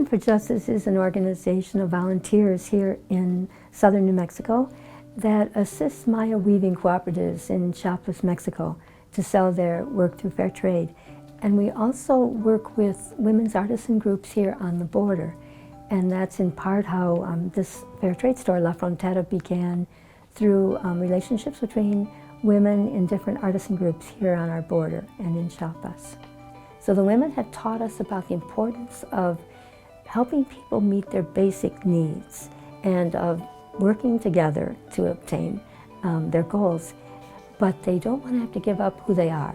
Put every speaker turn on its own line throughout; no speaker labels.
Weaving for Justice is an organization of volunteers here in southern New Mexico that assists Maya weaving cooperatives in Chiapas, Mexico to sell their work through fair trade. And we also work with women's artisan groups here on the border. And that's in part how this fair trade store, La Frontera, began through relationships between women in different artisan groups here on our border and in Chiapas. So the women have taught us about the importance of helping people meet their basic needs and of working together to obtain their goals, but they don't want to have to give up who they are.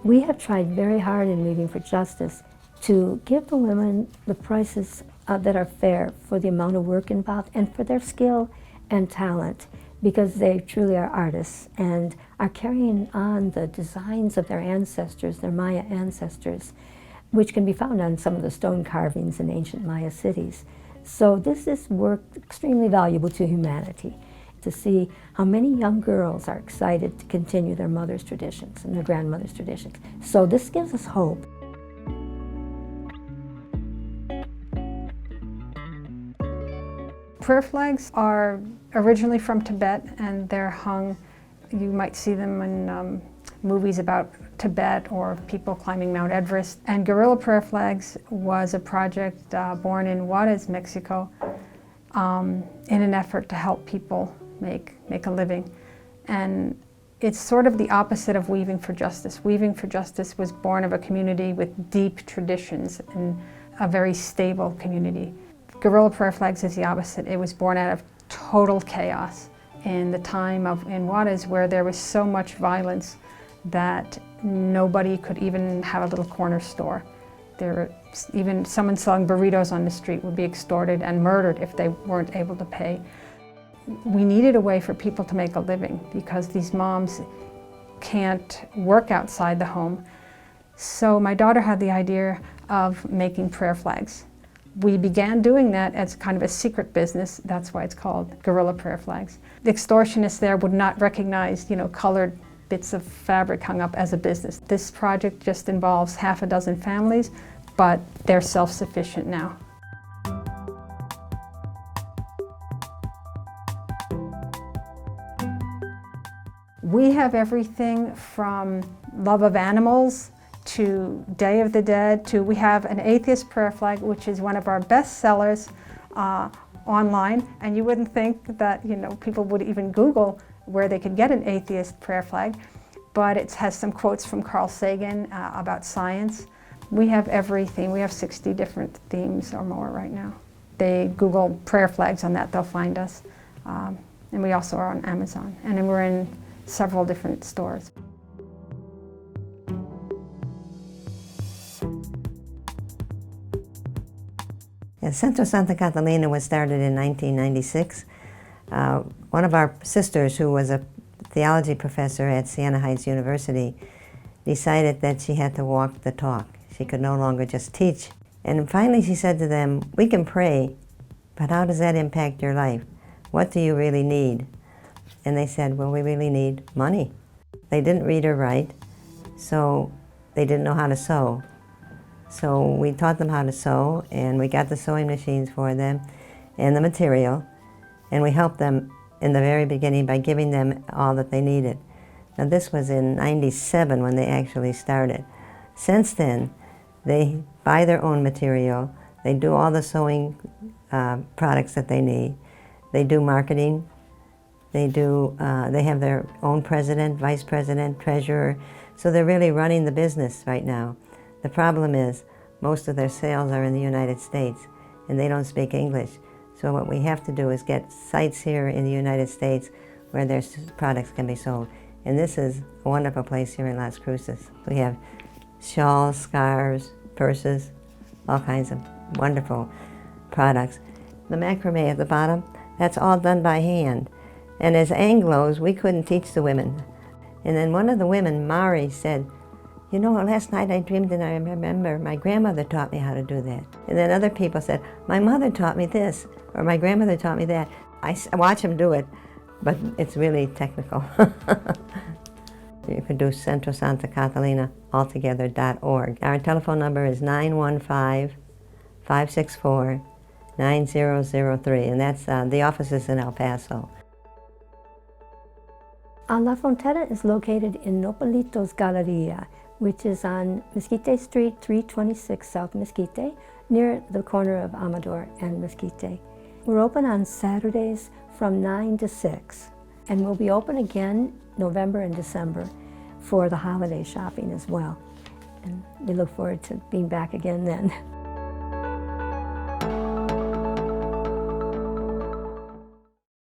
We have tried very hard in Weaving for Justice to give the women the prices that are fair for the amount of work involved and for their skill and talent, because they truly are artists and are carrying on the designs of their ancestors, their Maya ancestors, which can be found on some of the stone carvings in ancient Maya cities. So this is work extremely valuable to humanity, to see how many young girls are excited to continue their mother's traditions and their grandmother's traditions. So this gives us hope.
Prayer flags are originally from Tibet, and they're hung. You might see them in movies about Tibet or people climbing Mount Everest. And Guerilla prayer flags was a project born in Juarez, Mexico, in an effort to help people make a living. And it's sort of the opposite of Weaving for Justice. Weaving for Justice was born of a community with deep traditions and a very stable community. Guerilla prayer flags is the opposite. It was born out of total chaos in the time in Juarez, where there was so much violence that nobody could even have a little corner store. Even someone selling burritos on the street would be extorted and murdered if they weren't able to pay. We needed a way for people to make a living because these moms can't work outside the home. So my daughter had the idea of making prayer flags. We began doing that as kind of a secret business. That's why it's called Guerilla prayer flags. The extortionists there would not recognize, colored bits of fabric hung up as a business. This project just involves half a dozen families, but they're self-sufficient now. We have everything from love of animals to Day of the Dead, we have an atheist prayer flag, which is one of our best sellers online. And you wouldn't think that people would even Google where they could get an atheist prayer flag, but it has some quotes from Carl Sagan about science. We have everything. We have 60 different themes or more right now. They Google prayer flags on that, they'll find us. And we also are on Amazon, and then we're in several different stores.
Centro Santa Catalina was started in 1996. One of our sisters, who was a theology professor at Siena Heights University, decided that she had to walk the talk. She could no longer just teach. And finally she said to them, "We can pray, but how does that impact your life? What do you really need?" And they said, "Well, we really need money." They didn't read or write, so they didn't know how to sew. So we taught them how to sew, and we got the sewing machines for them and the material, and we helped them in the very beginning by giving them all that they needed. Now this was in '97 when they actually started. Since then, they buy their own material, they do all the sewing products that they need, they do marketing, they have their own president, vice president, treasurer, so they're really running the business right now. The problem is, most of their sales are in the United States, and they don't speak English. So what we have to do is get sites here in the United States where their products can be sold. And this is a wonderful place here in Las Cruces. We have shawls, scarves, purses, all kinds of wonderful products. The macrame at the bottom, that's all done by hand. And as Anglos, we couldn't teach the women. And then one of the women, Mari, said, "Last night I dreamed and I remember my grandmother taught me how to do that." And then other people said, "My mother taught me this," or "My grandmother taught me that." I watch them do it, but it's really technical. You can do Centro Santa Catalina altogether.org. Our telephone number is 915 564-9003, and that's the office is in El Paso.
La Frontera is located in Nopalitos Guerilla, which is on Mesquite Street, 326 South Mesquite, near the corner of Amador and Mesquite. We're open on Saturdays from 9 to 6, and we'll be open again November and December for the holiday shopping as well. And we look forward to being back again then.